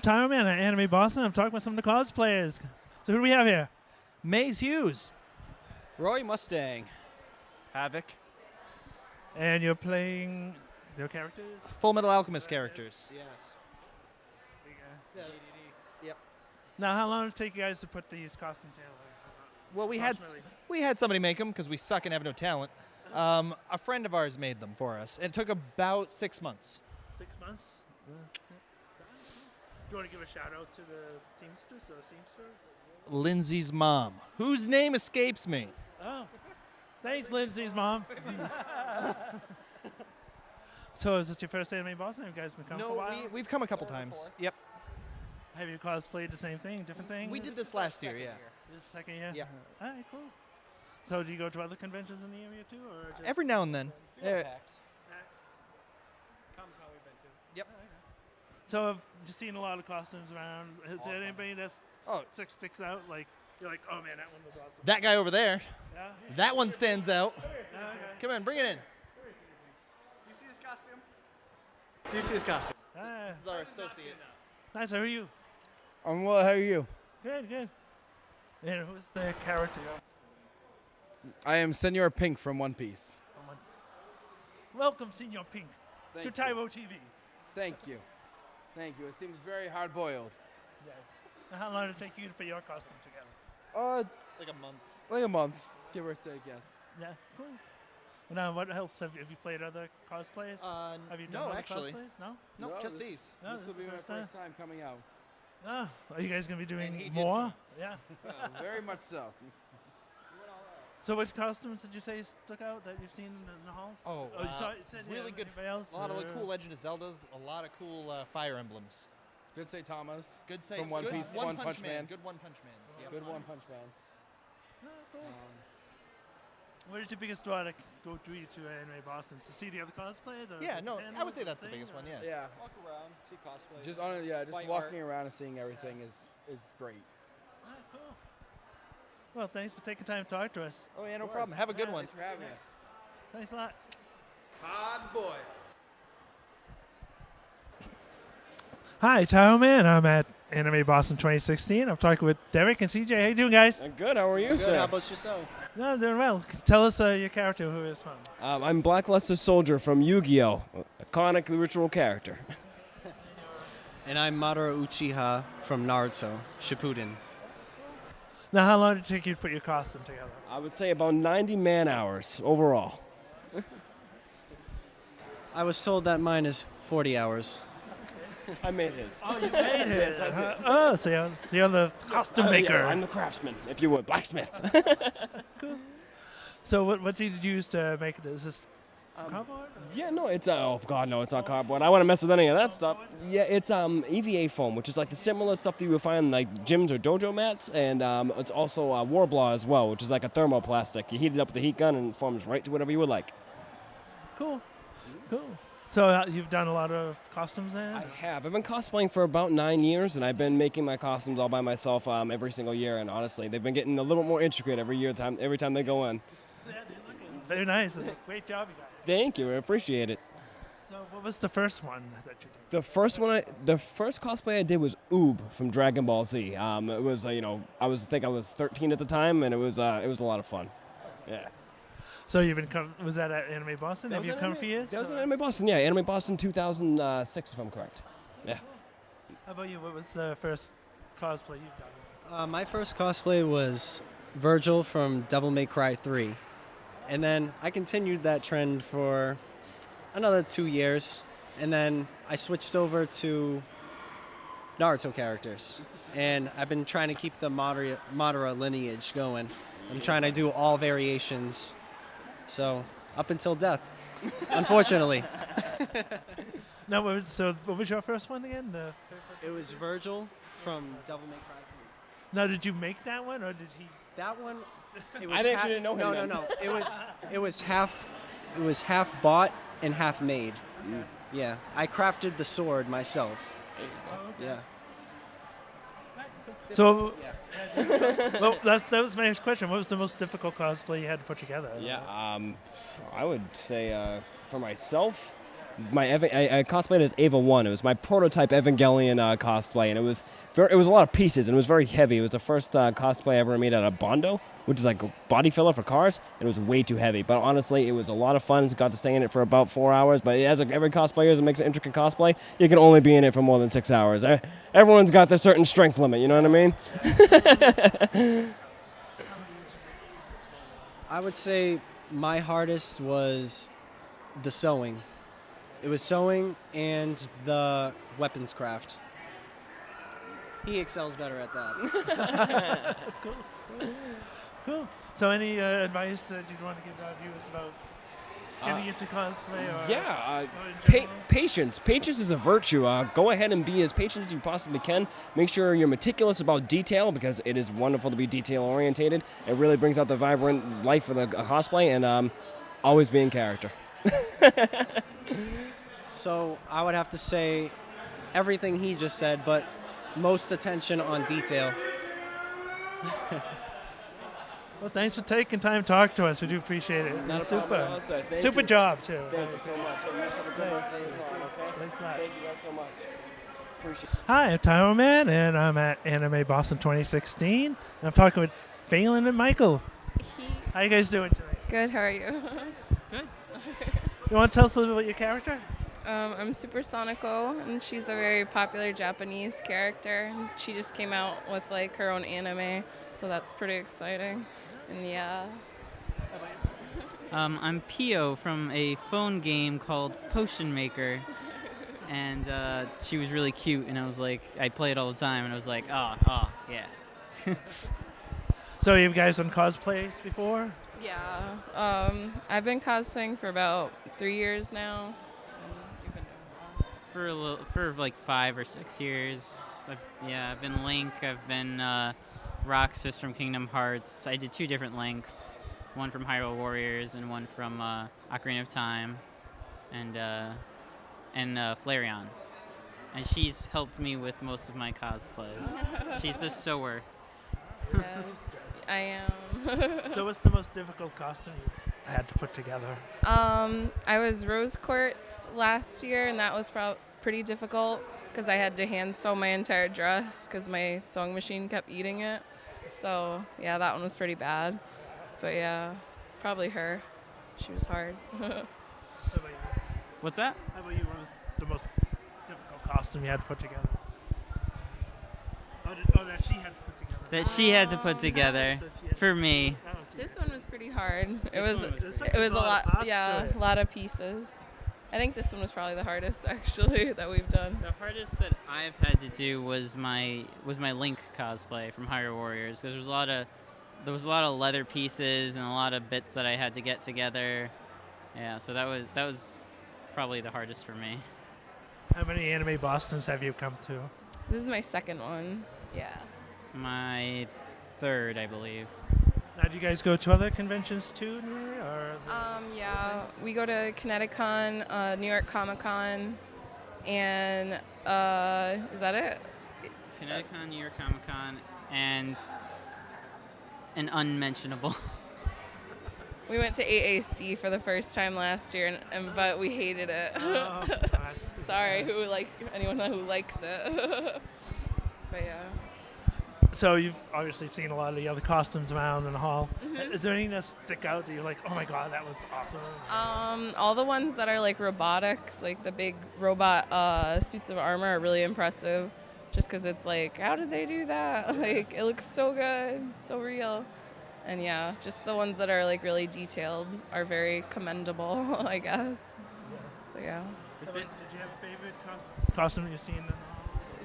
Tyro Man at AnimeBoston. I'm talking with some of the cosplayers. So who do we have here? Maze Hughes. Roy Mustang. Havoc. And you're playing their characters? Full Metal Alchemist characters. Yes. Yeah. Yep. Now, how long did it take you guys to put these costumes together? Well, we Approximately. had somebody make them because we suck and have no talent. A friend of ours made them for us. It took about 6 months. 6 months? Do you want to give a shout out to the seamstress or seamster? Lindsay's mom, whose name escapes me. Oh, thanks, Lindsay's mom. So is this your first AnimeBoston? Have you guys been coming for a while? We've come a couple times. Yep. Have you cosplayed the same thing, different things? We did this last year, yeah. This second year? Yeah. All right, cool. So do you go to other conventions in the area too, or just Every now and then. PAX? Comic-Con we've been to. Yep. So I've just seen a lot of costumes around. Is there anybody that sticks out? Like you're like, oh man, that one was awesome. That guy over there. Yeah. That one stands out. Okay. Come on, bring it in. Do you see his costume? Do you see his costume? This is our associate. Nice. How are you? I'm well. How are you? Good, good. And who's the character? I am Senor Pink from One Piece. Welcome, Senor Pink, to Thank Tyro TV. Thank you. Thank you. It seems very hard-boiled. Yes. Now, how long did it take you to put your costume together? Like a month. Like a month, give or take, yes. Yeah, cool. Now, what else have you played? Other cosplays? Have you done no, other actually. cosplays? No. No, just these. No, This will is be the my first first time coming out. Oh, are you guys gonna be And he doing did more? come. Yeah. Very much so. So, which costumes did you say stuck out that you've seen in the halls? You saw, you said, really good. Anybody else? A lot of or- cool Legend of Zeldas. A lot of cool Fire Emblems. Good say Thomas. Good save. From One good Piece, One Punch Man. Good One Punch Mans. Yep. Good One Punch Mans. Oh, cool. What is your biggest draw to go drew you to AnimeBoston? To see the other cosplayers? Or Yeah, no, I panels would say or that's the thing, biggest or- one. Yeah. Yeah. Walk around, see cosplays. Just Fight walking art. around and seeing everything is great. Ah, cool. Well, thanks for taking time to talk to us. Oh yeah, no problem. Have a good one. Thanks for having us. Thanks a lot. Hard boy. Hi, Tyro Man. I'm at AnimeBoston 2016. I'm talking with Derek and CJ. How you doing, guys? Good. How are you, Good. sir? How about yourself? No, doing well. Tell us your character, who is from. I'm Blackluster Soldier from Yu-Gi-Oh! Iconic ritual character. And I'm Madara Uchiha from Naruto, Shippuden. Now, how long did it take you to put your costume together? I would say about 90 man-hours overall. I was told that mine is 40 hours. I made his. Oh, you made it. Oh, so you're the costume maker. Yes, I'm the craftsman, if you would, blacksmith. Cool. So what did you use to make it? Is this cardboard? Yeah, no, it's oh god, no, it's not cardboard. I want to mess with any of that stuff. Yeah, it's EVA foam, which is like the similar stuff that you would find in like gyms or dojo mats, and it's also Warblaw as well, which is like a thermoplastic. You heat it up with a heat gun and it forms right to whatever you would like. Cool. Cool. So you've done a lot of costumes then? I have. I've been cosplaying for about 9 years, and I've been making my costumes all by myself every single year. And honestly, they've been getting a little more intricate every time they go in. Yeah, they're looking very nice. It's a great job, you guys. Thank you. I appreciate it. So what was the first one that you did? The first cosplay I did was Oob from Dragon Ball Z. It was I was 13 at the time, and it was a lot of fun. Yeah. So you've been was that at AnimeBoston? Have you come for years? That was at AnimeBoston, yeah. AnimeBoston 2006, if I'm correct. Yeah. How about you? What was the first cosplay you've done? My first cosplay was Virgil from Devil May Cry 3. And then I continued that trend for another 2 years. And then I switched over to Naruto characters. And I've been trying to keep the Madara lineage going. I'm trying to do all variations. So, up until death, unfortunately. No, what was your first one again? It was Virgil from Devil May Cry 3. Now, did you make that one, or did he? That one, it was I actually didn't know him. No. It was half bought and half made. Yeah, I crafted the sword myself. Oh, okay. Yeah. So, Yeah. well, that was my next question. What was the most difficult cosplay you had to put together? Yeah. I would say for myself, I cosplayed as Ava 1. It was my prototype Evangelion cosplay, and it was a lot of pieces, and it was very heavy. It was the first cosplay I ever made out of Bondo, which is like a body filler for cars, and it was way too heavy. But honestly, it was a lot of fun. Got to stay in it for about 4 hours, but as every cosplayer that makes an intricate cosplay, you can only be in it for more than 6 hours. Everyone's got their certain strength limit, you know what I mean? I would say my hardest was the sewing. It was sewing and the weapons craft. He excels better at that. Cool. So any advice that you'd want to give our viewers about getting into cosplay? Or, or in Patience. Patience is a virtue. Go ahead and be as patient as you possibly can. Make sure you're meticulous about detail, because it is wonderful to be detail-orientated. It really brings out the vibrant life of the cosplay, and always be in character. So I would have to say everything he just said, but most attention on detail. Well, thanks for taking time to talk to us. We do appreciate it. Not a problem at all, sir. Thank Super you. job, too. Thank you so much. You guys have a good one. Stay calm, okay? Thanks a lot. Thank you guys so much. Appreciate it. Hi, I'm Tyro Man, and I'm at AnimeBoston 2016. And I'm talking with Phelan and Michael. How you guys doing tonight? Good, how are you? Good. You want to tell us a little bit about your character? I'm Supersonico, and she's a very popular Japanese character. She just came out with like her own anime, so that's pretty exciting. And yeah. I'm Pio from a phone game called Potion Maker, and she was really cute, and I play it all the time, and I was like, oh, yeah. So you guys done cosplays before? Yeah. I've been cosplaying for about 3 years now. You've been doing For like 5 or 6 years. I've been Link. I've been Roxas from Kingdom Hearts. I did 2 different Links, one from Hyrule Warriors and one from Ocarina of Time, and Flareon. And she's helped me with most of my cosplays. She's the sewer. Yes, I am. So what's the most difficult costume you've had to put together? I was Rose Quartz last year, and that was pretty difficult because I had to hand sew my entire dress because my sewing machine kept eating it. So yeah, that one was pretty bad. But yeah, probably her. She was hard. How about you? What's that? How about you? What was the most difficult costume you had to put together? That she had to put together. That she had to put together for me. Oh, okay. This one was pretty hard. It This was one was- it was a lot. parts to Yeah, it. a lot of pieces. I think this one was probably the hardest actually that we've done. The hardest that I've had to do was my Link cosplay from Hyrule Warriors, because there was a lot of leather pieces and a lot of bits that I had to get together. Yeah, so that was probably the hardest for me. How many Anime Bostons have you come to? This is my second one. Yeah. My 3rd, I believe. Now, do you guys go to other conventions too? Or Yeah, we go to Kineticon, New York Comic Con, and is that it? Kineticon, New York Comic Con, and an unmentionable. We went to AAC for the first time last year, but we hated it. Oh, that's Sorry, anyone who likes it. But yeah. So you've obviously seen a lot of the other costumes around in the hall. Mhm. Is there any that stick out that you're like, oh my god, that was awesome? All the ones that are like robotics, like the big robot suits of armor, are really impressive. Just because it's like, how did they do that? Like, it looks so good, so real. And yeah, just the ones that are like really detailed are very commendable, I guess. So yeah. Did you have a favorite costume that you've seen in the hall?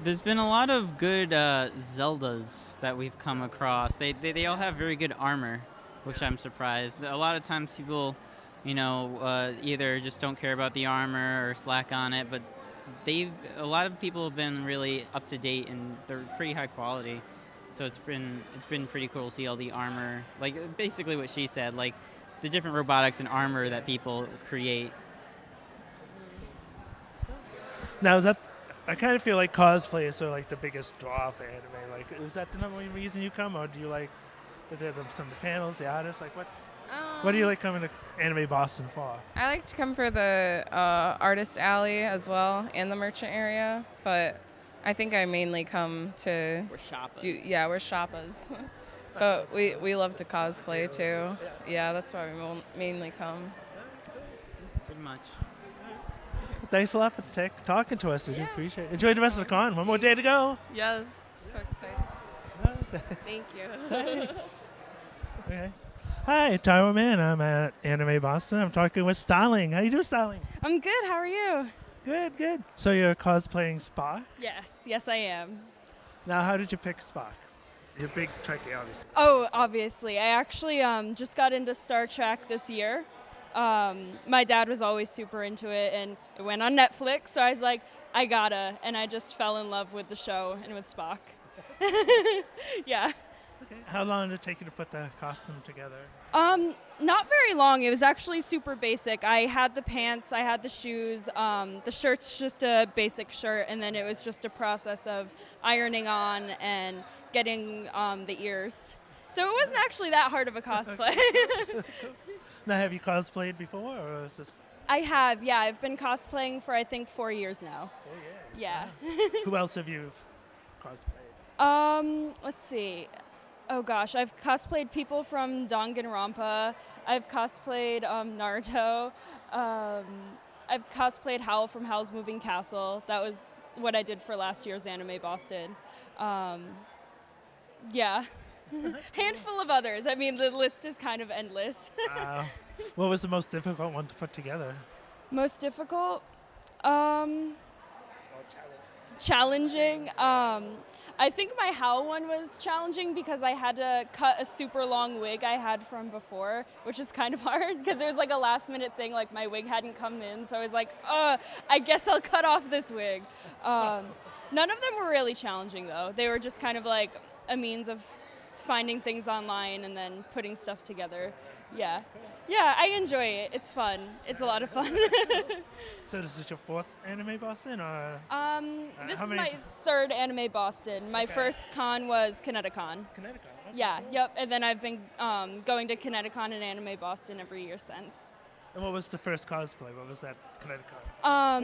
There's been a lot of good Zeldas that we've come across. They all have very good armor, which I'm surprised. A lot of times people, either just don't care about the armor or slack on it, but a lot of people have been really up to date, and they're pretty high quality. So it's been pretty cool to see all the armor, like basically what she said, like the different robotics and armor that people create. Now, I kind of feel like cosplay is sort of like the biggest draw for anime. Like, is that the number one reason you come, or do you like? Is there some of the panels, the artists, like what? What do you like coming to Anime Boston for? I like to come for the artist alley as well and the merchant area, but I think I mainly come to We're shoppers. we're shoppas. But we love to cosplay too. Yeah, that's why we mainly come. Pretty much. Thanks a lot for talking to us. We do appreciate it. Enjoy the rest of the con. One more day to go. Yes, so excited. Thank you. Thanks. Okay. Hi, Tyro Man. I'm at Anime Boston. I'm talking with Starling. How you doing, Starling? I'm good. How are you? Good, good. So you're cosplaying Spock? Yes, I am. Now, how did you pick Spock? You're a big Trekkie, obviously. Oh, obviously. I actually just got into Star Trek this year. My dad was always super into it, and it went on Netflix, so I was like, I gotta. And I just fell in love with the show and with Spock. Yeah. Okay. How long did it take you to put the costume together? Not very long. It was actually super basic. I had the pants, I had the shoes. The shirt's just a basic shirt, and then it was just a process of ironing on and getting the ears. So it wasn't actually that hard of a cosplay. Now, have you cosplayed before, or is this? I have, yeah. I've been cosplaying for I think 4 years now. 4 years. Yeah. Who else have you cosplayed? Let's see. Oh gosh, I've cosplayed people from Danganronpa. I've cosplayed Naruto. I've cosplayed Howl from Howl's Moving Castle. That was what I did for last year's Anime Boston. Yeah. Handful of others. I mean, the list is kind of endless. What was the most difficult one to put together? Most difficult? Challenging. I think my Howl one was challenging because I had to cut a super long wig I had from before, which is kind of hard because it was like a last minute thing, like my wig hadn't come in, so I was like, I guess I'll cut off this wig. None of them were really challenging though. They were just kind of like a means of finding things online and then putting stuff together. Yeah. Yeah, I enjoy it. It's fun. It's a lot of fun. So this is your 4th Anime Boston, or? This is my 3rd Anime Boston. My first con was Kineticon. Kineticon. Okay. Yeah, yep. And then I've been going to Kineticon and Anime Boston every year since. And what was the first cosplay? What was that Kineticon?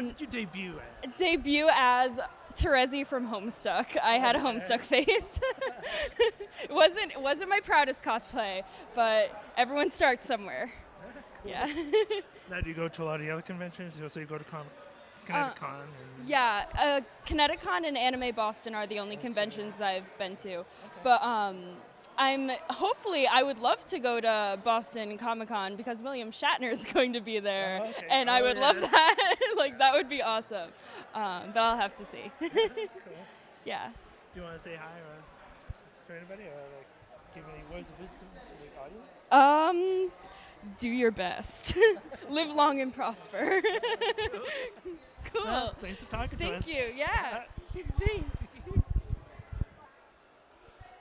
What did you debut at? Debut as Terezi from Homestuck. I had a Homestuck face. It wasn't my proudest cosplay, but everyone starts somewhere. Cool. Yeah. Now, do you go to a lot of the other conventions? So you go to Kineticon? Yeah, Kineticon and Anime Boston are the only conventions I've been to. Okay. But I would love to go to Boston Comic-Con because William Shatner is going to be there, and I would love that. Like, that would be awesome. But I'll have to see. Cool. Yeah. Do you want to say hi to anybody, or like give any words of wisdom to the audience? Do your best. Live long and prosper. Cool. Well, thanks for talking to us. Thank you. Yeah. Thanks.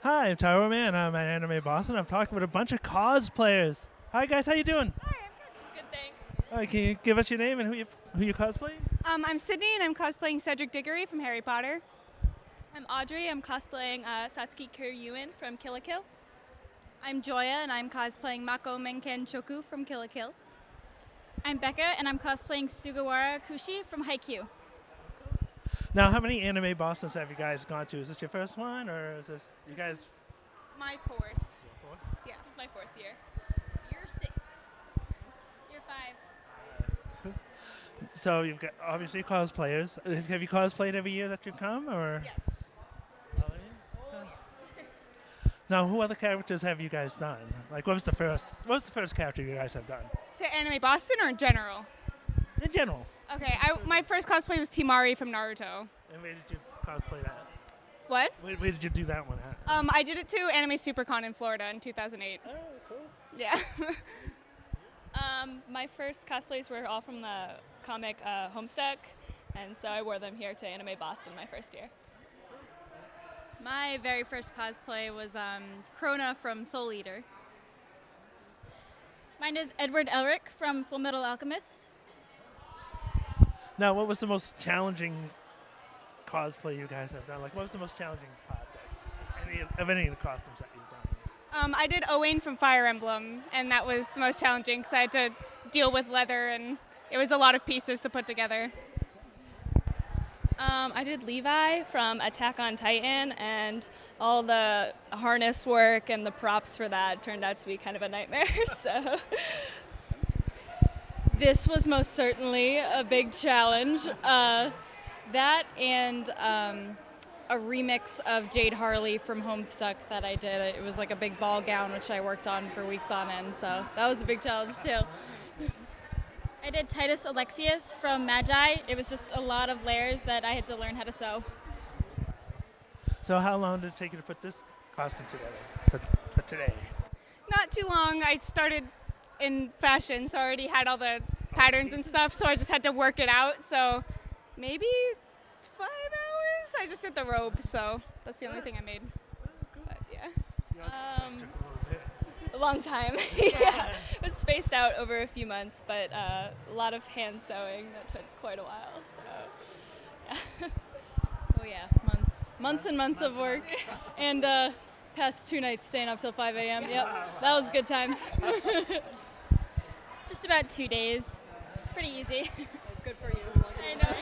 Hi, I'm Tyro Man. I'm at Anime Boston. I'm talking with a bunch of cosplayers. Hi guys, how you doing? Hi, I'm good. Good, thanks. All right, can you give us your name and who you cosplaying? I'm Sydney, and I'm cosplaying Cedric Diggory from Harry Potter. I'm Audrey. I'm cosplaying Satsuki Kiryuin from Kill la Kill. I'm Joya, and I'm cosplaying Mako Menken Choku from Kill la Kill. I'm Becca, and I'm cosplaying Sugawara Kushi from Haikyuu. Now, how many Anime Bostons have you guys gone to? Is this your first one, or is this you guys? My 4th. Fourth? Yes, this is my 4th year. Year 6. Year 5. So you've got obviously cosplayers. Have you cosplayed every year that you've come, or? Yes. Oh, yeah. Now, who other characters have you guys done? Like, what was the first character you guys have done? To Anime Boston or in general? In general. Okay, my first cosplay was Timari from Naruto. And where did you cosplay that? What? Where did you do that one at? I did it to Anime SuperCon in Florida in 2008. Oh, cool. Yeah. My first cosplays were all from the comic Homestuck, and so I wore them here to Anime Boston my first year. My very first cosplay was Krona from Soul Eater. Mine is Edward Elric from Fullmetal Alchemist. Now, what was the most challenging cosplay you guys have done? Like, what was the most challenging part of any of the costumes that you've done? I did Owain from Fire Emblem, and that was the most challenging because I had to deal with leather, and it was a lot of pieces to put together. I did Levi from Attack on Titan, and all the harness work and the props for that turned out to be kind of a nightmare. So This was most certainly a big challenge. That and a remix of Jade Harley from Homestuck that I did. It was like a big ball gown, which I worked on for weeks on end. So that was a big challenge too. I did Titus Alexius from Magi. It was just a lot of layers that I had to learn how to sew. So how long did it take you to put this costume together for today? Not too long. I started in fashion, so I already had all the patterns and stuff, so I just had to work it out. So maybe 5 hours? I just did the robe, so that's the only thing I made. But yeah. a long time. Yeah. It was spaced out over a few months, but a lot of hand sewing that took quite a while. So yeah. Oh yeah, months and months of work, and past 2 nights staying up till 5 a.m. Yep, that was good times. Just about 2 days. Pretty easy. Good for you. I know.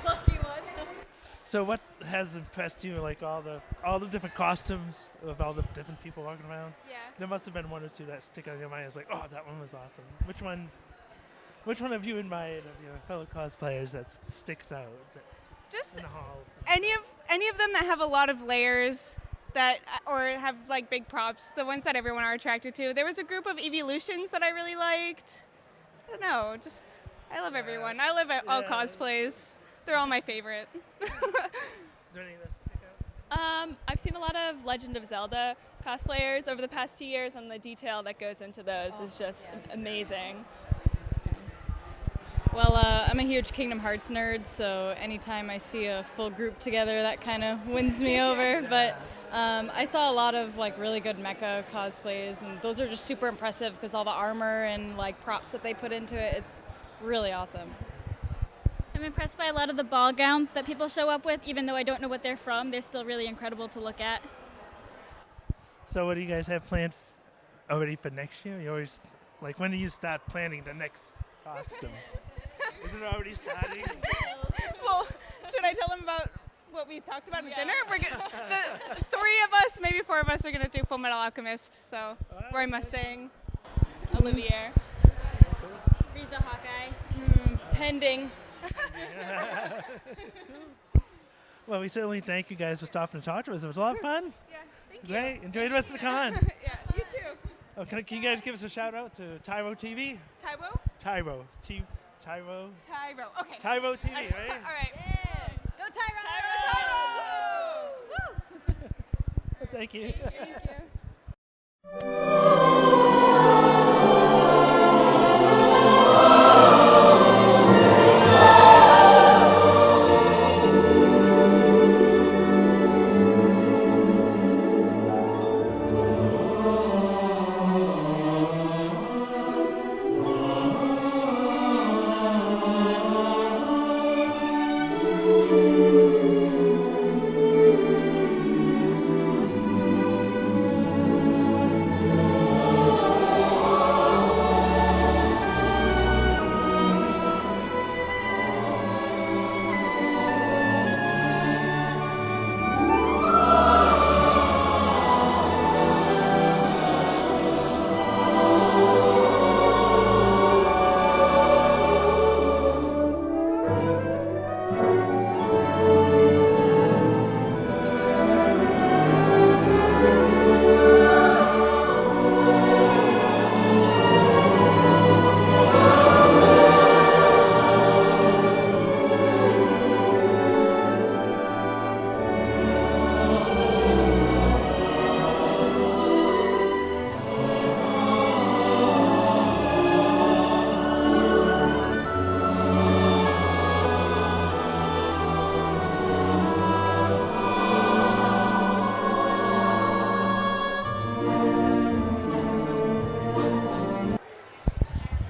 Lucky one. So what has impressed you, like all the different costumes of all the different people walking around? Yeah. There must have been one or two that stick out in your mind. It's like, oh, that one was awesome. Which one have you admired of your fellow cosplayers that sticks out Just in the halls? any of them that have a lot of layers that or have like big props, the ones that everyone are attracted to. There was a group of Evolutions that I really liked. I don't know, just I love everyone. I love all cosplays. They're all my favorite. Is there any that stick out? I've seen a lot of Legend of Zelda cosplayers over the past 2 years, and the detail that goes into those is just amazing. Well, I'm a huge Kingdom Hearts nerd, so anytime I see a full group together, that kind of wins me over. But I saw a lot of like really good mecha cosplays, and those are just super impressive because all the armor and like props that they put into it, it's really awesome. I'm impressed by a lot of the ball gowns that people show up with, even though I don't know what they're from. They're still really incredible to look at. So what do you guys have planned already for next year? You always, like, when do you start planning the next costume? Is it already starting? Well, should I tell them about what we talked about at dinner? We're the 3 of us, maybe 4 of us, are gonna do Full Metal Alchemist. So Roy Mustang, Olivier, Riza Hawkeye. Pending. Well, we certainly thank you guys for stopping to talk to us. It was a lot of fun. Yeah, thank you. Great. Enjoy the rest of the con. Yeah, you too. Oh, can you guys give us a shout out to Tyro TV? Tyro? Tyro. Tyro. Tyro. Okay. Tyro TV, right? All right. Yeah. Go Tyro! Woo! Thank you. Thank you.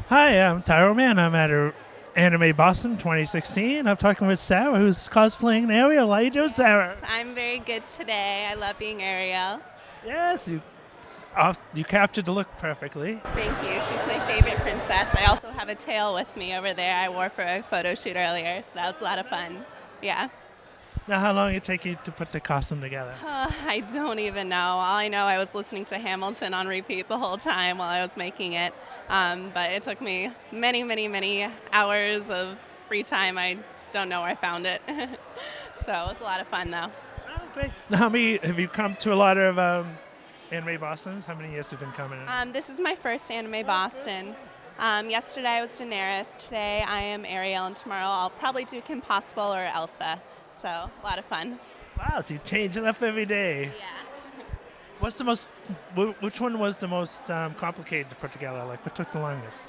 Hi, I'm Tyro Man. I'm at AnimeBoston 2016. I'm talking with Sarah, who's cosplaying Ariel. How you doing, Sarah? I'm very good today. I love being Ariel. Yes, You captured the look perfectly. Thank you. She's my favorite princess. I also have a tail with me over there I wore for a photo shoot earlier, so that was a lot of fun. Yeah. Now, how long did it take you to put the costume together? I don't even know. All I know, I was listening to Hamilton on repeat the whole time while I was making it. But it took me many, many, many hours of free time. I don't know where I found it. So it was a lot of fun, though. Oh, great. Now, how many have you come to a lot of AnimeBostons? How many years have you been coming? This is my first AnimeBoston. Yesterday I was Daenerys. Today I am Ariel, and tomorrow I'll probably do Kim Possible or Elsa. So a lot of fun. Wow, so you change it up every day. Yeah. What's the most? Which one was the most complicated to put together? Like, what took the longest?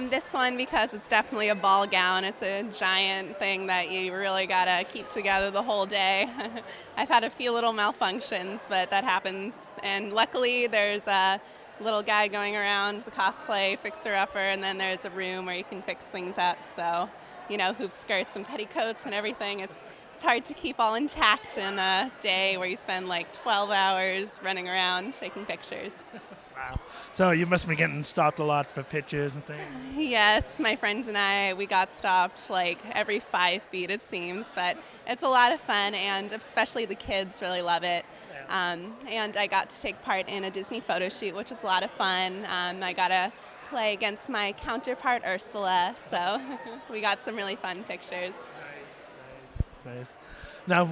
This one, because it's definitely a ball gown. It's a giant thing that you really gotta keep together the whole day. I've had a few little malfunctions, but that happens. And luckily, there's a little guy going around, the cosplay fixer-upper, and then there's a room where you can fix things up. So, you know, hoop skirts and petticoats and everything. It's hard to keep all intact in a day where you spend like 12 hours running around taking pictures. Wow. So you must be getting stopped a lot for pictures and things. Yes, my friends and I, we got stopped like every 5 feet it seems, but it's a lot of fun, and especially the kids really love it. And I got to take part in a Disney photo shoot, which is a lot of fun. I got to play against my counterpart Ursula, so we got some really fun pictures. Nice. Now,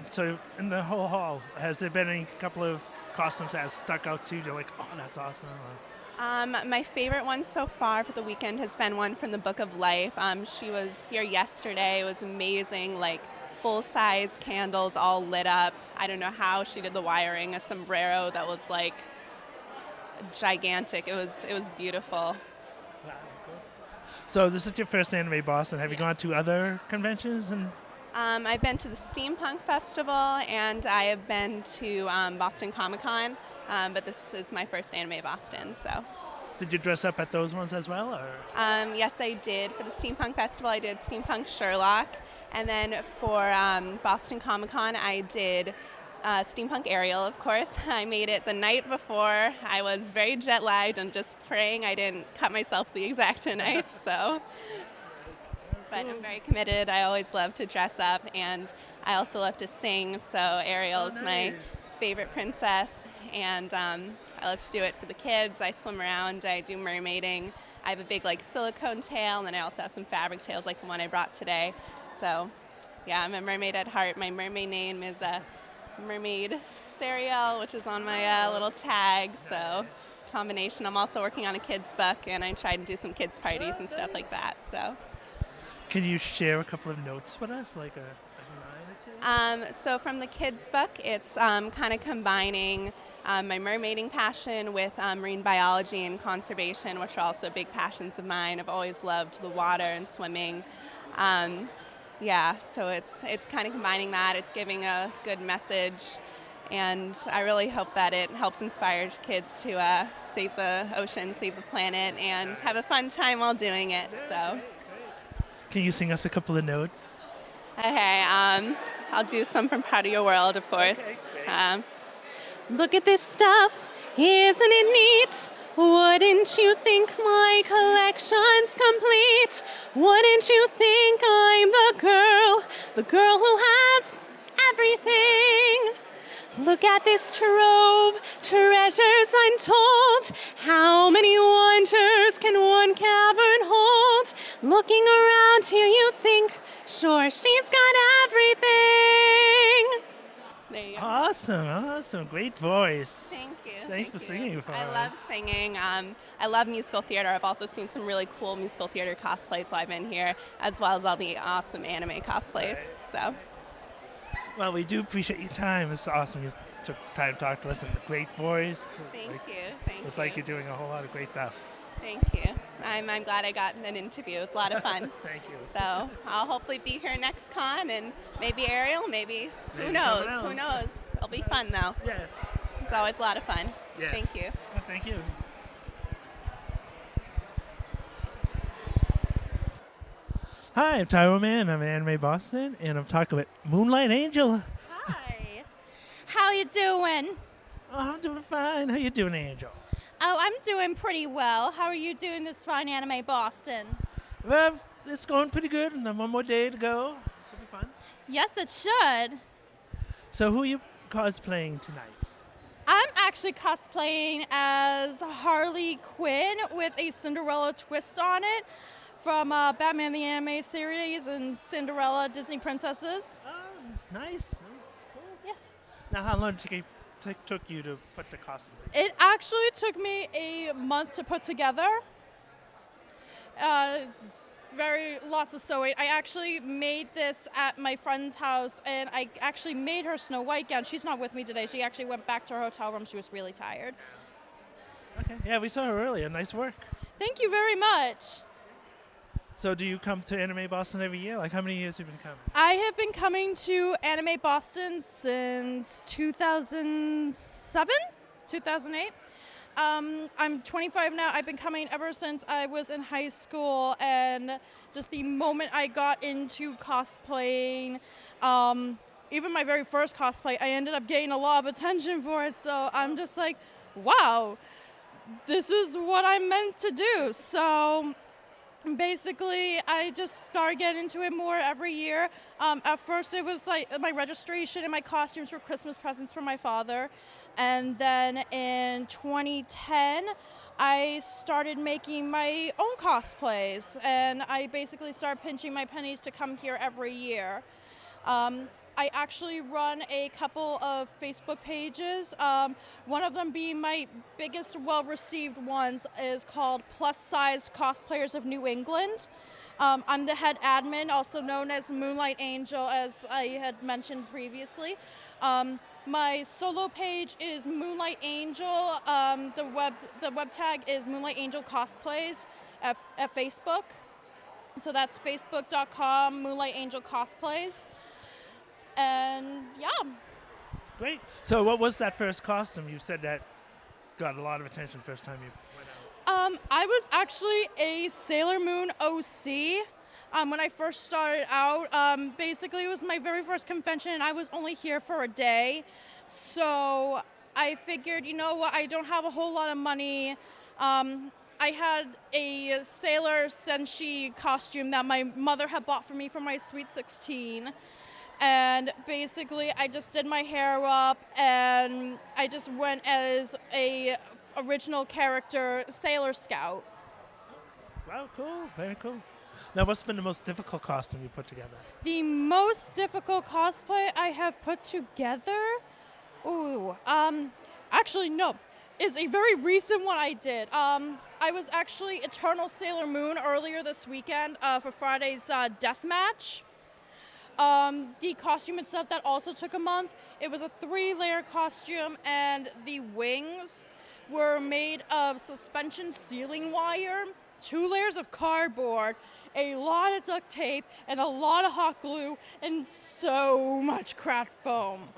so in the whole hall, has there been a couple of costumes that have stuck out to you? You're like, oh, that's awesome. My favorite one so far for the weekend has been one from the Book of Life. She was here yesterday. It was amazing, like full-size candles all lit up. I don't know how she did the wiring. A sombrero that was like gigantic. It was beautiful. So this is your first AnimeBoston. Have you gone to other conventions? And I've been to the Steampunk Festival, and I have been to Boston Comic-Con, but this is my first AnimeBoston, so. Did you dress up at those ones as well? Or? Yes, I did. For the Steampunk Festival, I did Steampunk Sherlock, and then for Boston Comic-Con, I did Steampunk Ariel, of course. I made it the night before. I was very jet-lagged and just praying I didn't cut myself the X-Acto knife, so. But I'm very committed. I always love to dress up, and I also love to sing, so Ariel is my favorite princess, and I love to do it for the kids. I swim around, I do mermaiding. I have a big like silicone tail, and then I also have some fabric tails like the one I brought today. So yeah, I'm a mermaid at heart. My mermaid name is Mermaid Serial, which is on my little tag, so combination. I'm also working on a kid's book, and I try to do some kids parties and stuff like that, so. Can you share a couple of notes with us, like a line or two? So from the kids' book, it's kind of combining my mermaiding passion with marine biology and conservation, which are also big passions of mine. I've always loved the water and swimming. Yeah, so it's kind of combining that. It's giving a good message, and I really hope that it helps inspire kids to save the ocean, save the planet, and have a fun time while doing it. So. Can you sing us a couple of notes? Okay, I'll do some from Part of Your World, of course. Okay, look at this stuff, isn't it neat? Wouldn't you think my collection's complete? Wouldn't you think I'm the girl who has everything? Look at this trove, treasures untold. How many wonders can one cavern hold? Looking around here, you think, sure, she's got everything. There you go. Awesome. Great voice. Thank you. Thanks for singing for us. I love singing. I love musical theater. I've also seen some really cool musical theater cosplays while I've been here, as well as all the awesome anime cosplays. So. Well, we do appreciate your time. It's awesome you took time to talk to us, and a great voice. Thank you. It's like you're doing a whole lot of great stuff. Thank you. I'm glad I got an interview. It was a lot of fun. Thank you. So I'll hopefully be here next con, and maybe Ariel, maybe who knows? Who knows? It'll be fun though. Yes. It's always a lot of fun. Yes. Thank you. Well, thank you. Hi, I'm Tyro Man. I'm an AnimeBoston, and I'm talking with Moonlight Angel. Hi. How you doing? Oh, I'm doing fine. How you doing, Angel? Oh, I'm doing pretty well. How are you doing this fine Anime Boston? Well, it's going pretty good, and one more day to go. Should be fun. Yes, it should. So who are you cosplaying tonight? I'm actually cosplaying as Harley Quinn with a Cinderella twist on it from Batman the Anime series and Cinderella Disney Princesses. Oh, nice. Cool. Yes. Now, how long did it took you to put the costume? It actually took me a month to put together. Lots of sewing. I actually made this at my friend's house, and I actually made her Snow White gown. She's not with me today. She actually went back to her hotel room. She was really tired. Okay. Yeah, we saw her earlier. Nice work. Thank you very much. So do you come to Anime Boston every year? Like, how many years have you been coming? I have been coming to Anime Boston since 2007, 2008. I'm 25 now. I've been coming ever since I was in high school, and just the moment I got into cosplaying, even my very first cosplay, I ended up getting a lot of attention for it. So I'm just like, wow, this is what I'm meant to do. So basically, I just started getting into it more every year. At first, it was like my registration and my costumes were Christmas presents for my father. And then in 2010, I started making my own cosplays. And I basically started pinching my pennies to come here every year. I actually run a couple of Facebook pages. One of them being my biggest well-received ones is called Plus Sized Cosplayers of New England. I'm the head admin, also known as Moonlight Angel, as I had mentioned previously. My solo page is Moonlight Angel. The web tag is Moonlight Angel Cosplays at Facebook. So that's facebook.com, Moonlight Angel Cosplays. And yeah. Great. So what was that first costume? You said that got a lot of attention first time you went out. I was actually a Sailor Moon OC. When I first started out, basically it was my very first convention and I was only here for a day. So I figured, you know what, I don't have a whole lot of money. I had a Sailor Senshi costume that my mother had bought for me for my Sweet 16. And basically I just did my hair up and I just went as a original character Sailor Scout. Wow, cool. Very cool. Now, what's been the most difficult costume you put together? The most difficult cosplay I have put together? Actually, no. It's a very recent one I did. I was actually Eternal Sailor Moon earlier this weekend for Friday's Deathmatch. The costume itself, that also took a month. It was a 3-layer costume, and the wings were made of suspension sealing wire, 2 layers of cardboard, a lot of duct tape, and a lot of hot glue, and so much cracked foam.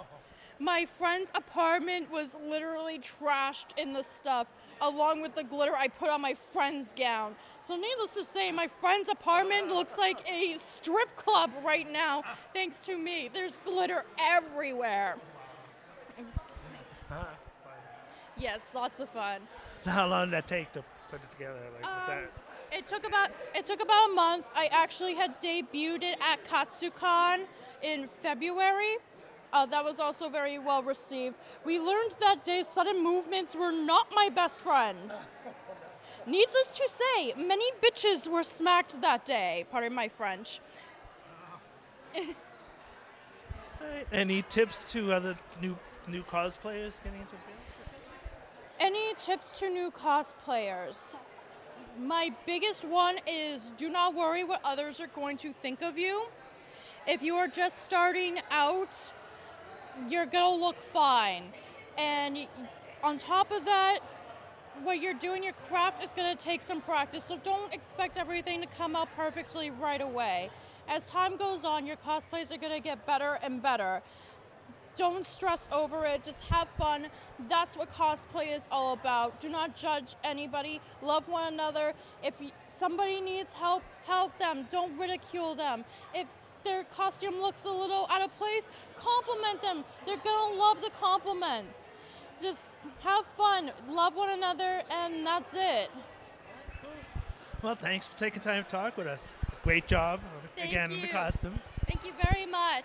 My friend's apartment was literally trashed in the stuff, along with the glitter I put on my friend's gown. So needless to say, my friend's apartment looks like a strip club right now, thanks to me. There's glitter everywhere. Yes, lots of fun. How long did that take to put it together? Like, what's that? It took about a month. I actually had debuted it at KatsuCon in February. That was also very well received. We learned that day sudden movements were not my best friend. Needless to say, many bitches were smacked that day. Pardon my French. Any tips to other new cosplayers getting into it? Any tips to new cosplayers? My biggest one is do not worry what others are going to think of you. If you are just starting out, you're gonna look fine. And on top of that, what you're doing, your craft is gonna take some practice, so don't expect everything to come out perfectly right away. As time goes on, your cosplays are gonna get better and better. Don't stress over it, just have fun. That's what cosplay is all about. Do not judge anybody, love one another. If somebody needs help, help them, don't ridicule them. If their costume looks a little out of place, compliment them. They're gonna love the compliments. just have fun, love one another, and that's it. Well, thanks for taking time to talk with us. Great job Thank again in the you. costume. Thank you very much.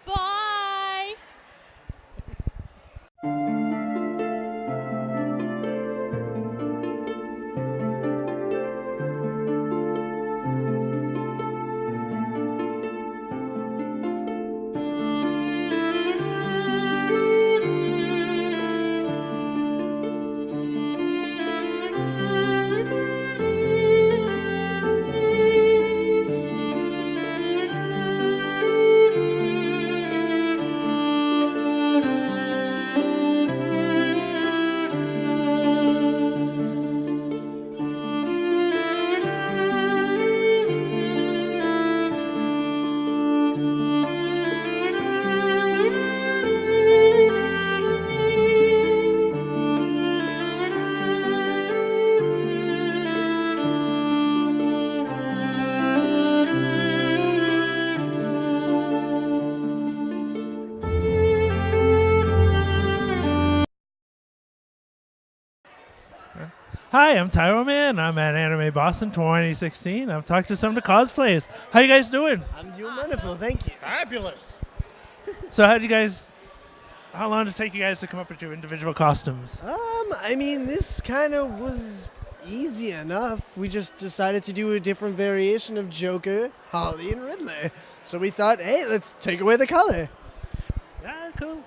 Bye. Hi, I'm Tyro Man. I'm at AnimeBoston 2016. I've talked to some of the cosplayers. How you guys doing? I'm doing wonderful, thank you. Fabulous. So how long did it take you guys to come up with your individual costumes? I mean, this kind of was easy enough. We just decided to do a different variation of Joker, Harley, and Riddler. So we thought, hey, let's take away the color. Yeah, cool.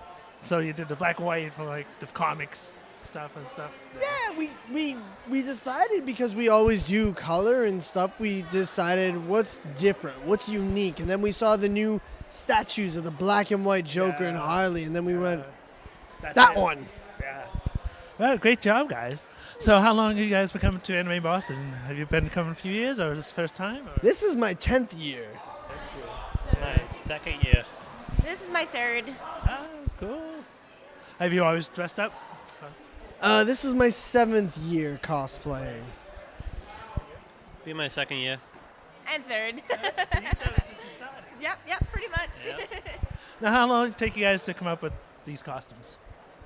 So you did the black and white for like the comics stuff and stuff. Yeah, we decided because we always do color and stuff. We decided what's different, what's unique, and then we saw the new statues of the black and white Joker and Harley, and then we went, that one. Yeah. Well, great job, guys. So how long have you guys been coming to AnimeBoston? Have you been coming a few years, or is this the first time? Or? This is my 10th year. It's my second year. This is my third. Oh, cool. Have you always dressed up? This is my 7th year cosplaying. Be my second year. And third. Yep, pretty much. Yep. Now, how long did it take you guys to come up with these costumes?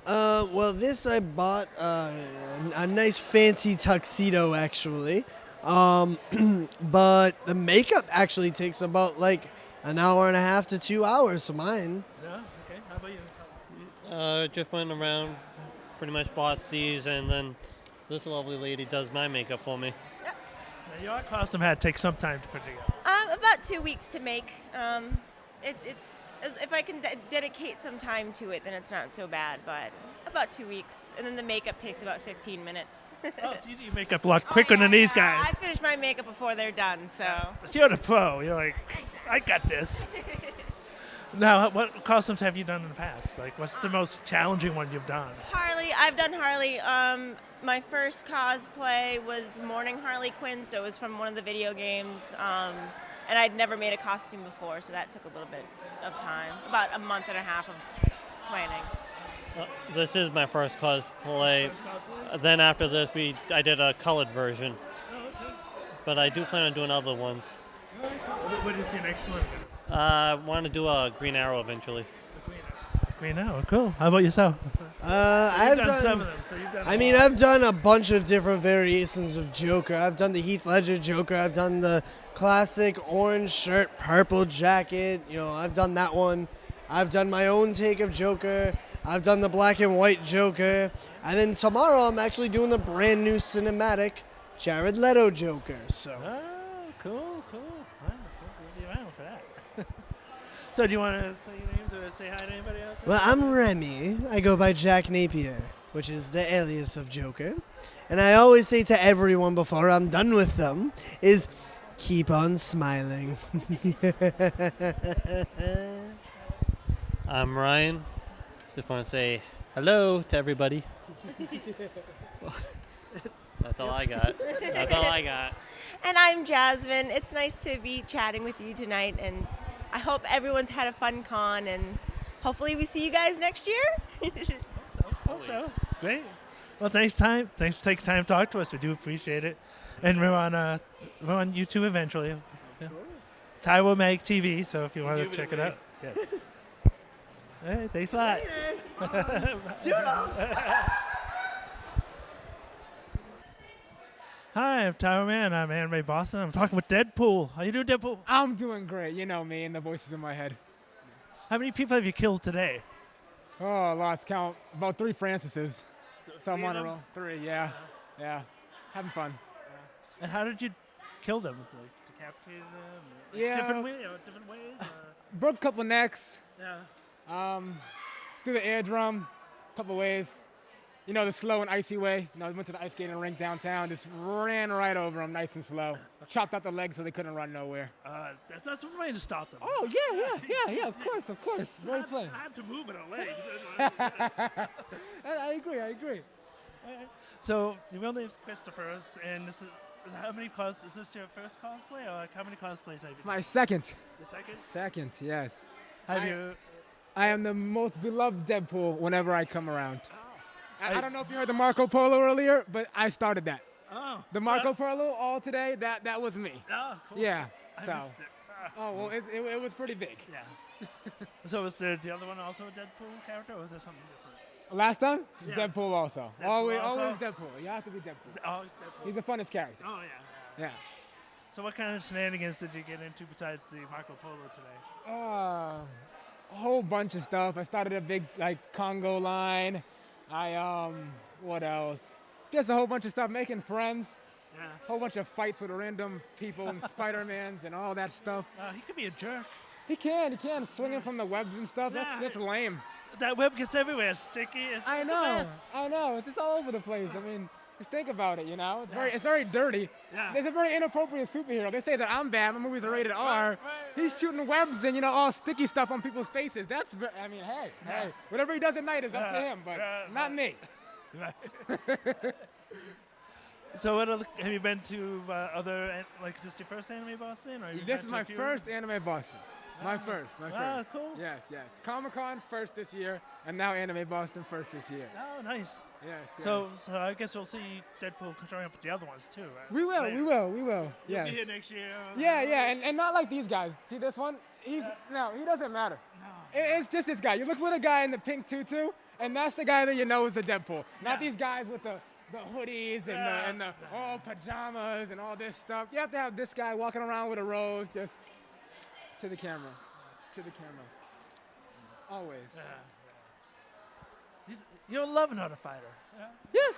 Well, this I bought a nice fancy tuxedo actually, but the makeup actually takes about like an hour and a half to 2 hours for mine. Yeah. Okay. How about you? Just went around, pretty much bought these, and then this lovely lady does my makeup for me. Now, your costume had to take some time to put together. About 2 weeks to make. It's if I can dedicate some time to it, then it's not so bad. But about 2 weeks, and then the makeup takes about 15 minutes. Oh, so you do your makeup a lot quicker than these guys. I finish my makeup before they're done, so. You're the pro. You're like, I got this. Now, what costumes have you done in the past? Like, what's the most challenging one you've done? Harley, I've done Harley. My first cosplay was Morning Harley Quinn, so it was from one of the video games. And I'd never made a costume before, so that took a little bit of time, about a month and a half of planning. This is my first cosplay. Then after this, I did a colored version. But I do plan on doing other ones. What is your next one? I want to do a Green Arrow eventually. Green Arrow, cool. How about yourself? I've done done some of them, so you've done. I've done a bunch of different variations of Joker. I've done the Heath Ledger Joker. I've done the classic orange shirt, purple jacket. You know, I've done that one. I've done my own take of Joker. I've done the black and white Joker. And then tomorrow I'm actually doing the brand new cinematic Jared Leto Joker. So. Oh, cool. Wow, we'll be around for that. So do you want to say your names or say hi to anybody else? Well, I'm Remy. I go by Jack Napier, which is the alias of Joker. And I always say to everyone before I'm done with them is, keep on smiling. I'm Ryan. Just want to say hello to everybody. That's all I got. That's all I got. And I'm Jasmine. It's nice to be chatting with you tonight, and I hope everyone's had a fun con, and hopefully we see you guys next year. Hope so. Great. Well, thanks for taking time to talk to us. We do appreciate it. And we're on YouTube eventually. Yeah. TyromagTV, so if you want to check it out. Yes. Hey, thanks a lot. Hi, I'm Tyro Man. I'm AnimeBoston. I'm talking with Deadpool. How you doing, Deadpool? I'm doing great. You know me and the voices in my head. How many people have you killed today? Oh, I lost count. About 3 Francises. So I'm on a them? roll. 3, yeah. Yeah. Having fun. And how did you kill them? Like decapitated them? Like Yeah. Different ways? Broke a couple necks. Yeah. Through the eardrum. Couple ways. You know, the slow and icy way. You know, went to the ice skating rink downtown, just ran right over them nice and slow. Chopped out the legs so they couldn't run nowhere. That's one way to stop them. Oh, yeah, of course. Very plain. I have to move it a leg. I agree. So, your real name's Christopher, and this is is this your first cosplay, or like how many cosplays have you done? My second. Your second? Second, yes. I am the most beloved Deadpool whenever I come around. I don't know if you heard the Marco Polo earlier, but I started that. Oh. The Marco Polo all today, that was me. Oh, cool. Yeah. I So. missed it. Oh, well, it was pretty big. Yeah. So was the other one also a Deadpool character, or was there something different? Last time? Yeah. Deadpool also. Deadpool always also? Deadpool. You have to be Deadpool. Always Deadpool. He's the funnest character. Oh, yeah. Yeah. So what kind of shenanigans did you get into besides the Marco Polo today? A whole bunch of stuff. I started a big Congo line. What else? Just a whole bunch of stuff, making friends. Yeah. Whole bunch of fights with random people and Spider-Mans and all that stuff. He could be a jerk. He can, swinging from the webs and stuff. Yeah. That's lame. That web gets everywhere, it's sticky. It's a mess. I know. It's all over the place. I mean, just think about it, you know? It's very dirty. Yeah. There's a very inappropriate superhero. They say that I'm bad. My movies are rated R. He's shooting webs and, all sticky stuff on people's faces. That's, hey. Whatever he does at night is up to him, but not me. So what other, have you been to other, is this your first AnimeBoston? Or This is my first AnimeBoston. My first. Ah, cool. Yes. Comic-Con first this year, and now AnimeBoston first this year. Oh, nice. Yes. So I guess we'll see Deadpool showing up with the other ones too, right? We will. You'll Yes. be here next year. Yeah, and not like these guys. See this one? He doesn't matter. No. It's just this guy. You look for the guy in the pink tutu, and that's the guy that you know is a Deadpool. Not these guys with the hoodies and the pajamas and all this stuff. You have to have this guy walking around with a rose, just to the camera. Always. You're a love another fighter. Yes.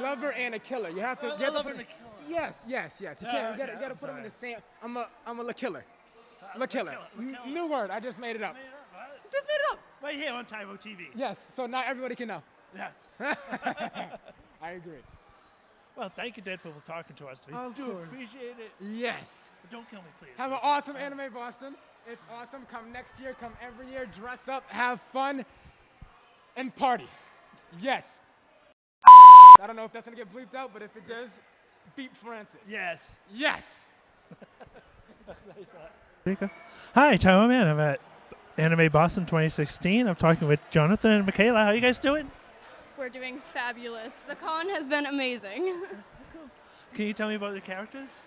Lover and a killer. You have to A lover and a killer. Yes. You can't. You gotta put them in the same. I'm a killer. La killer. New word. I just made it up. Just made it up. Right here on Tyro TV. Yes. So now everybody can know. Yes. I agree. Well, thank you, Deadpool, for talking to us. We do appreciate it. Yes. But don't kill me, please. Have an awesome AnimeBoston. It's awesome. Come next year. Come every year. Dress up. Have fun. And party. Yes. I don't know if that's going to get bleeped out, but if it does, beat Francis. Yes. Yes. Hi, Tyro Man. I'm at AnimeBoston 2016. I'm talking with Jonathan and Michaela. How you guys doing? We're doing fabulous. The con has been amazing. Can you tell me about the characters?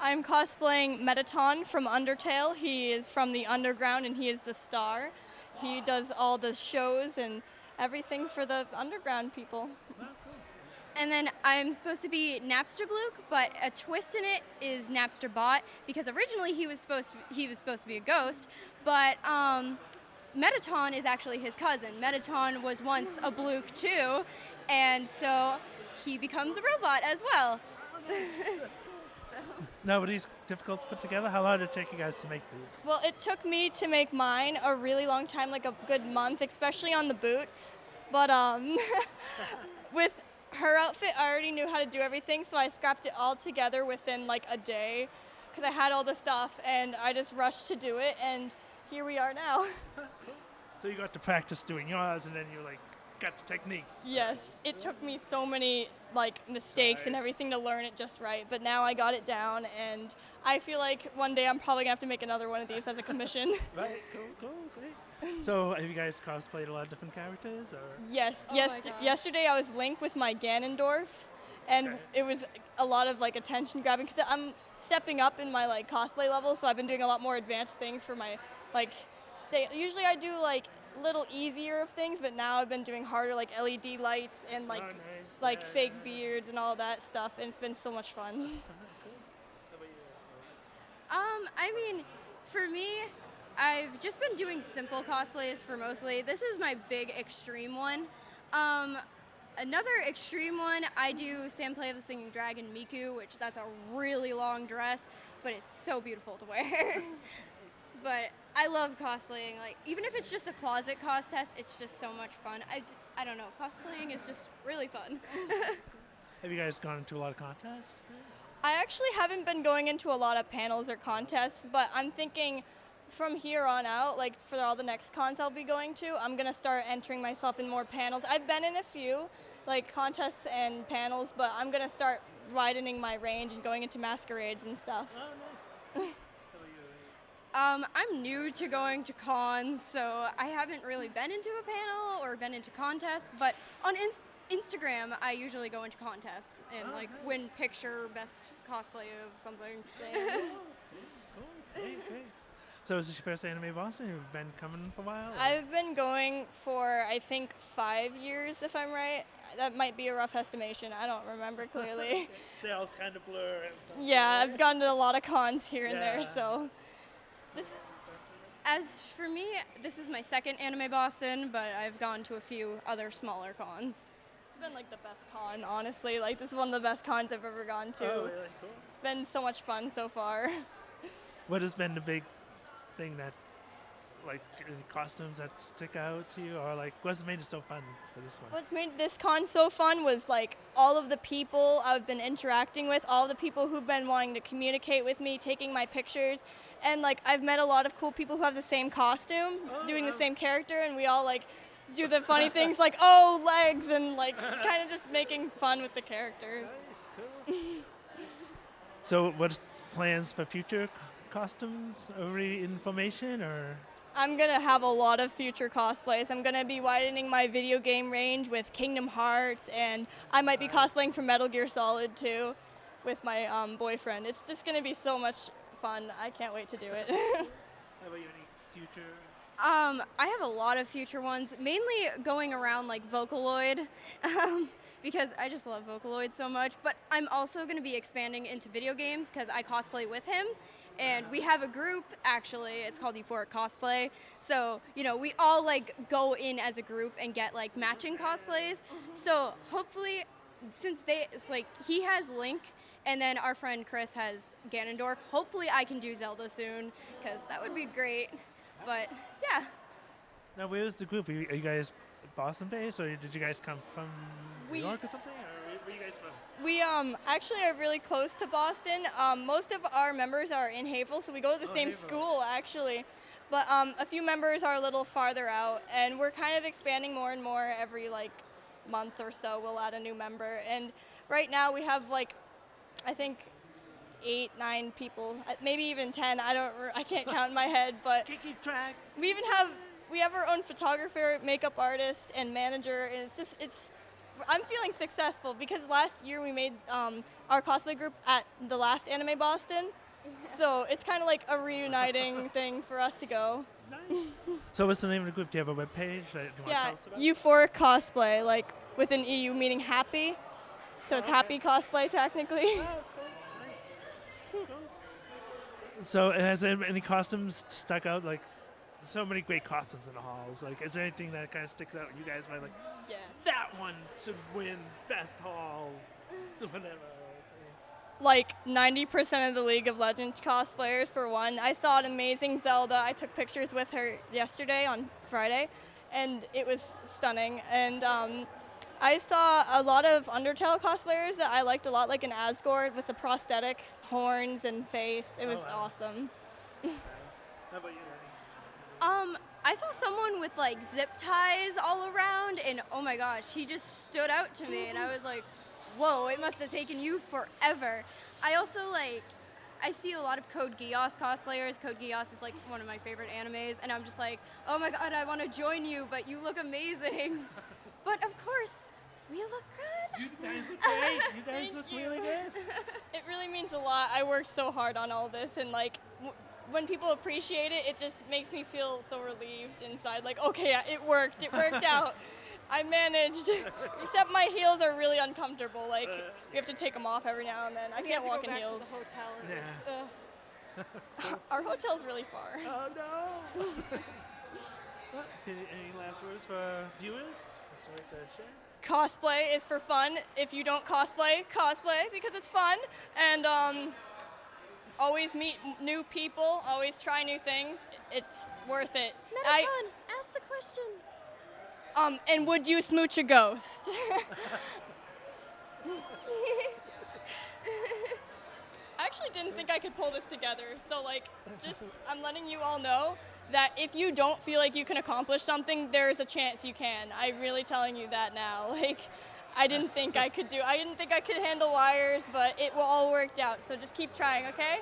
I'm cosplaying Metaton from Undertale. He is from the underground and he is the star. He does all the shows and everything for the underground people. And then I'm supposed to be Napster Blook, but a twist in it is Napster Bot, because originally he was supposed to be a ghost, but Metaton is actually his cousin. Metaton was once a Blook too, and so he becomes a robot as well. No, but he's difficult to put together. How long did it take you guys to make these? Well, it took me to make mine a really long time, like a good month, especially on the boots. But with her outfit, I already knew how to do everything, so I scrapped it all together within like a day because I had all the stuff and I just rushed to do it, and here we are now. So you got to practice doing yours, and then you got the technique. Yes, it took me so many mistakes and everything to learn it just right, but now I got it down, and I feel like one day I'm probably gonna have to make another one of these as a commission. Right, cool, great. So have you guys cosplayed a lot of different characters, or? Yes, Oh yesterday I was Link with my Ganondorf, and it was a lot of attention grabbing because I'm stepping up in my cosplay level, so I've been doing a lot more advanced things for my Usually I do like little easier of things, but now I've been doing harder, like LED lights and like fake beards and all that stuff, and it's been so much fun. I mean, for me, I've just been doing simple cosplays for mostly. This is my big extreme one. Another extreme one, I do Sam Play of the Singing Dragon Miku, which that's a really long dress, but it's so beautiful to wear. But I love cosplaying. Like, even if it's just a closet contest, it's just so much fun. I don't know, cosplaying is just really fun. Have you guys gone into a lot of contests? I actually haven't been going into a lot of panels or contests, but I'm thinking from here on out, like for all the next cons I'll be going to, I'm gonna start entering myself in more panels. I've been in a few like contests and panels, but I'm gonna start widening my range and going into masquerades and stuff. Oh, nice. I'm new to going to cons, so I haven't really been into a panel or been into contests, but on Instagram, I usually go into contests and like win picture, best cosplay of something. Great. So is this your first AnimeBoston? You've been coming for a while? I've been going for, I think, 5 years, if I'm right. That might be a rough estimation. I don't remember clearly. They all kind of blur. Yeah, I've gone to a lot of cons here and there, so. As for me, this is my second AnimeBoston, but I've gone to a few other smaller cons. It's been like the best con, honestly. Like, this is one of the best cons I've ever gone to. Oh, really? Cool. It's been so much fun so far. What has been the big thing that, like, any costumes that stick out to you, or like, what's made it so fun for this one? What's made this con so fun was like all of the people I've been interacting with, all the people who've been wanting to communicate with me, taking my pictures, and like I've met a lot of cool people who have the same costume, doing the same character, and we all like do the funny things like, oh, legs, and like kind of just making fun with the characters. Nice, cool. So what's plans for future costumes? Already information, or? I'm gonna have a lot of future cosplays. I'm gonna be widening my video game range with Kingdom Hearts, and I might be cosplaying for Metal Gear Solid too with my boyfriend. It's just gonna be so much fun. I can't wait to do it. How about you, any future? I have a lot of future ones, mainly going around like Vocaloid, because I just love Vocaloid so much, but I'm also going to be expanding into video games because I cosplay with him, and we have a group, actually, it's called Euphoric Cosplay, so, you know, we all like go in as a group and get like matching cosplays, so hopefully, since it's like, he has Link, and then our friend Chris has Ganondorf, hopefully I can do Zelda soon, because that would be great. But yeah. Now, where was the group? Are you guys Boston based, or did you guys come from New York or something? Or where are you guys from? We actually are really close to Boston. Most of our members are in Havel, so we go to the same school actually. But a few members are a little farther out, and we're kind of expanding more and more every like month or so. We'll add a new member, and right now we have like, I think, 8, 9 people, maybe even 10. I can't count in my head, but keep track. We even have our own photographer, makeup artist, and manager, and I'm feeling successful because last year we made our cosplay group at the last AnimeBoston, so it's kind of like a reuniting thing for us to go. Nice. So what's the name of the group? Do you have a webpage that you want to tell us about? Euphoric Cosplay, like with an EU meaning happy, so it's happy cosplay technically. So has any costumes stuck out? Like, so many great costumes in the halls. Like, is there anything that kind of sticks out? You guys might like, that one should win best hall, whatever. Like 90% of the League of Legends cosplayers for one. I saw an amazing Zelda. I took pictures with her yesterday on Friday, and it was stunning. And I saw a lot of Undertale cosplayers that I liked a lot, like an Asgore with the prosthetics, horns, and face. It was awesome. How about you, I saw someone with like zip ties all around, and oh my gosh, he just stood out to me, and I was like, whoa, it must have taken you forever. I also I see a lot of Code Geass cosplayers. Code Geass is like one of my favorite animes, and I'm just like, oh my god, I want to join you, but you look amazing. But of course, we look good. You guys look great. You guys look really good. It really means a lot. I worked so hard on all this, and like when people appreciate it, it just makes me feel so relieved inside. Like, okay, yeah, it worked out. I managed. Except my heels are really uncomfortable. Like, you have to take them off every now and then. I can't walk in heels. To the hotel and Our hotel's really far. Oh no! Any last words for viewers that you'd like to share? Cosplay is for fun. If you don't cosplay, cosplay because it's fun. And always meet new people, always try new things. It's worth it. Metatron, ask the question. And would you smooch a ghost? I actually didn't think I could pull this together. So like, I'm letting you all know that if you don't feel like you can accomplish something, there's a chance you can. I'm really telling you that now. Like, I didn't think I could handle wires, but it all worked out. So just keep trying, okay?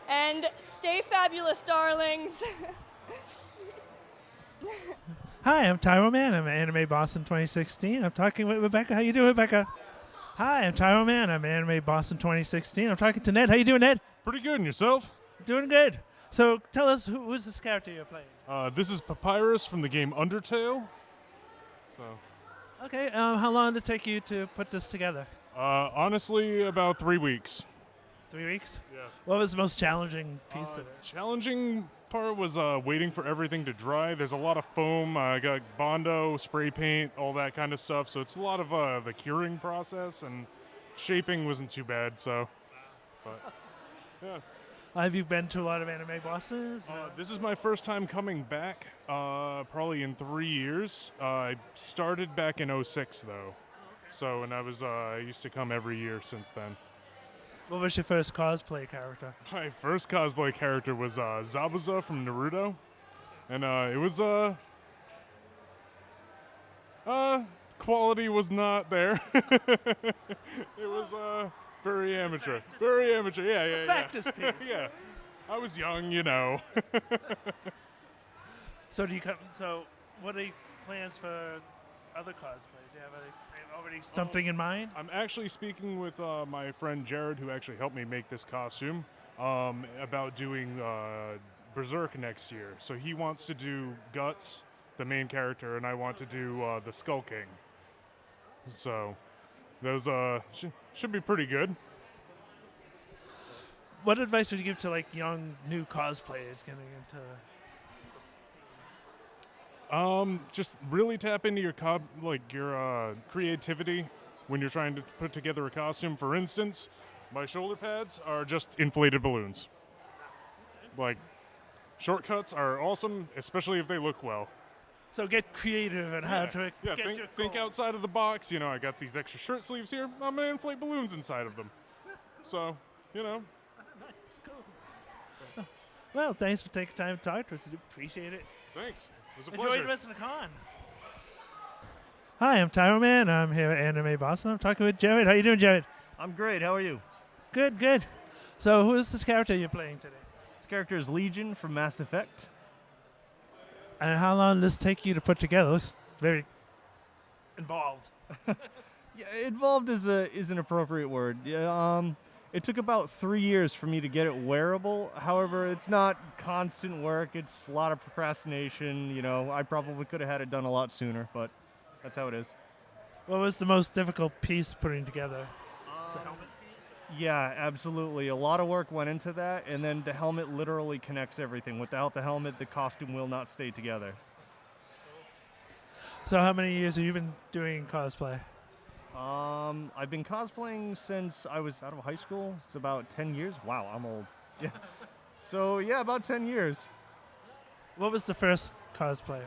And stay fabulous, darlings. Hi, I'm Tyro Man. I'm AnimeBoston 2016. I'm talking with Rebecca. How you doing, Rebecca? Hi, I'm Tyro Man. I'm AnimeBoston 2016. I'm talking to Ned. How you doing, Ned? Pretty good, and yourself? Doing good. So tell us, who's this character you're playing? This is Papyrus from the game Undertale. So. Okay, how long did it take you to put this together? Honestly, about 3 weeks. 3 weeks? Yeah. What was the most challenging piece of it? Challenging part was waiting for everything to dry. There's a lot of foam. I got Bondo, spray paint, all that kind of stuff. So it's a lot of the curing process, and shaping wasn't too bad. So, but yeah. Have you been to a lot of AnimeBostons? This is my first time coming back, probably in 3 years. I started back in 06 though. So, and I used to come every year since then. What was your first cosplay character? My first cosplay character was Zabuza from Naruto, and it was quality was not there. It was very amateur. Very amateur. Yeah. Practice piece. Yeah. I was young, you know. So what are your plans for other cosplays? Do you have already something in mind? I'm actually speaking with my friend Jared, who actually helped me make this costume, about doing Berserk next year. So he wants to do Guts, the main character, and I want to do the Skull King. So those should be pretty good. What advice would you give to like young new cosplayers getting into the scene? Just really tap into your creativity when you're trying to put together a costume. For instance, my shoulder pads are just inflated balloons. Like, shortcuts are awesome, especially if they look well. So get creative and how to think outside of the box. You know, I got these extra shirt sleeves here. I'm gonna inflate balloons inside of them. So, you know. Well, thanks for taking time to talk to us. I appreciate it. Thanks. It was a Enjoy pleasure. the rest of the con. Hi, I'm Tyro Man. I'm here at AnimeBoston. I'm talking with Jared. How you doing, Jared? I'm great. How are you? Good. So who is this character you're playing today? This character is Legion from Mass Effect. And how long did this take you to put together? It looks very involved. Yeah, involved is an appropriate word. Yeah, it took about 3 years for me to get it wearable. However, it's not constant work. It's a lot of procrastination. You know, I probably could have had it done a lot sooner, but that's how it is. What was the most difficult piece putting together? The helmet piece? Yeah, absolutely. A lot of work went into that, and then the helmet literally connects everything. Without the helmet, the costume will not stay together. So how many years have you been doing cosplay? I've been cosplaying since I was out of high school. It's about 10 years. Wow, I'm old. Yeah. So, yeah, about 10 years. What was the first cosplay?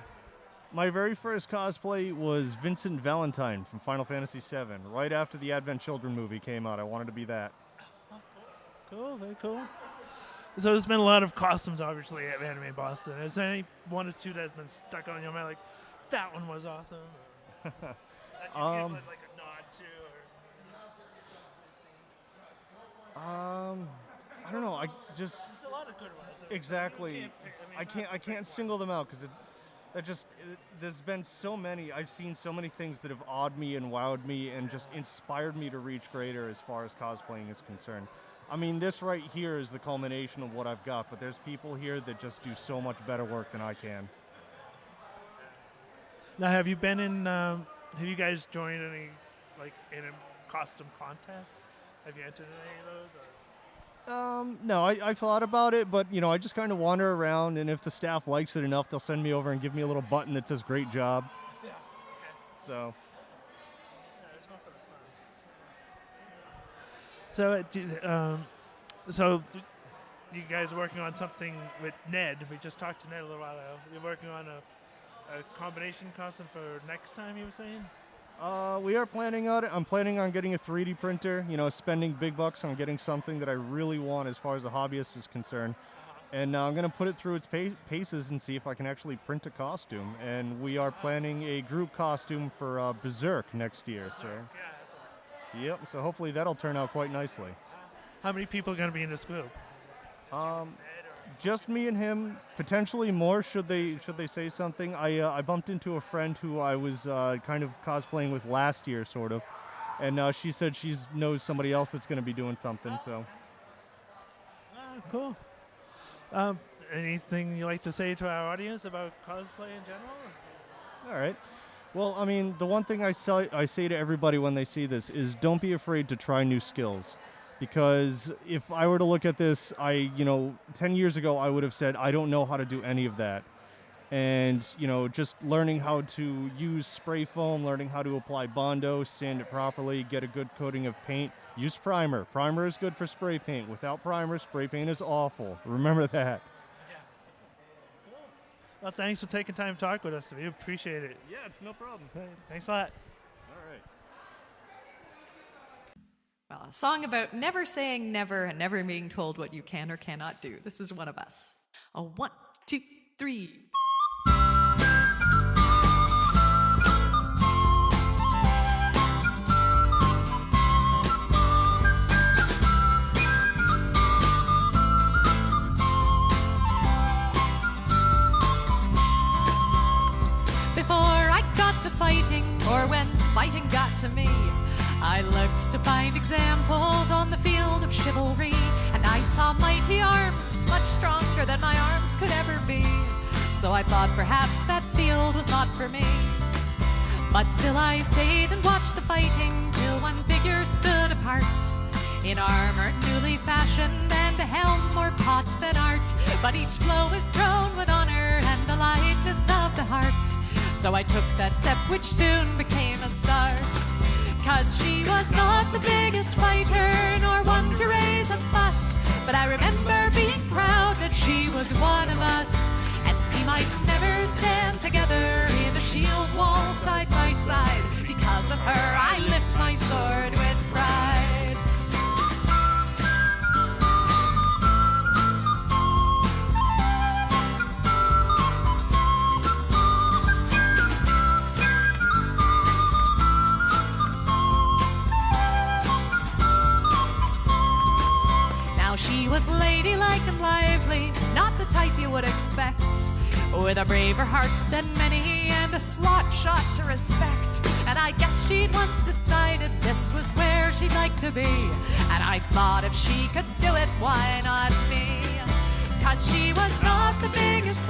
My very first cosplay was Vincent Valentine from Final Fantasy VII. Right after the Advent Children movie came out, I wanted to be that. Cool, very cool. So there's been a lot of costumes, obviously, at AnimeBoston. Is there any one or two that's been stuck on your mind, like, that one was awesome? Or that you give like a nod to? I don't know. I just There's a lot of good ones. exactly. I can't single them out because there's been so many. I've seen so many things that have awed me and wowed me and just inspired me to reach greater as far as cosplaying is concerned. I mean, this right here is the culmination of what I've got, but there's people here that just do so much better work than I can. Now, have you been in? Have you guys joined any, like, in a costume contest? Have you entered any of those? Or? No, I thought about it, but you know, I just kind of wander around, and if the staff likes it enough, they'll send me over and give me a little button that says "Great job." Yeah. Okay. So. Yeah, it's not for the fun. So you guys are working on something with Ned. We just talked to Ned a little while ago. You're working on a combination costume for next time, you were saying? We are planning on it. I'm planning on getting a 3D printer, you know, spending big bucks on getting something that I really want as far as a hobbyist is concerned. And I'm going to put it through its paces and see if I can actually print a costume. And we are planning a group costume for Berserk next year. So, yep, so hopefully that'll turn out quite nicely. How many people are going to be in this group? Just me and him, potentially more should they say something. I bumped into a friend who I was kind of cosplaying with last year, sort of, and she said she knows somebody else that's going to be doing something. So, Cool. Anything you like to say to our audience about cosplay in general? all right. Well, I mean, the one thing I say to everybody when they see this is don't be afraid to try new skills. Because if I were to look at this, 10 years ago, I would have said, I don't know how to do any of that. And, you know, just learning how to use spray foam, learning how to apply Bondo, sand it properly, get a good coating of paint. Use primer. Primer is good for spray paint. Without primer, spray paint is awful. Remember that. Well, thanks for taking time to talk with us. We appreciate it. Yeah, it's no problem. Thanks a lot. All right. Well, a song about never saying never and never being told what you can or cannot do. This is one of us. A 1, 2, 3. Before I got to fighting, or when fighting got to me, I looked to find examples on the field of chivalry, and I saw mighty arms, much stronger than my arms could ever be. So I thought perhaps that field was not for me. But still I stayed and watched the fighting, till one figure stood apart, in armor newly fashioned, and a helm more pot than art. But each blow was thrown with honor and the lightness of the heart. So I took that step which soon became a start. 'Cause she was not the biggest fighter, nor one to raise a fuss, but I remember being proud that she was one of us. And we might never stand together in a shield wall side by side. Because of her I lift my sword with pride. She was ladylike and lively, not the type you would expect, with a braver heart than many and a slot shot to respect. And I guess she'd once decided this was where she'd like to be, and I thought if she could do it, why not me? 'Cause she was not the biggest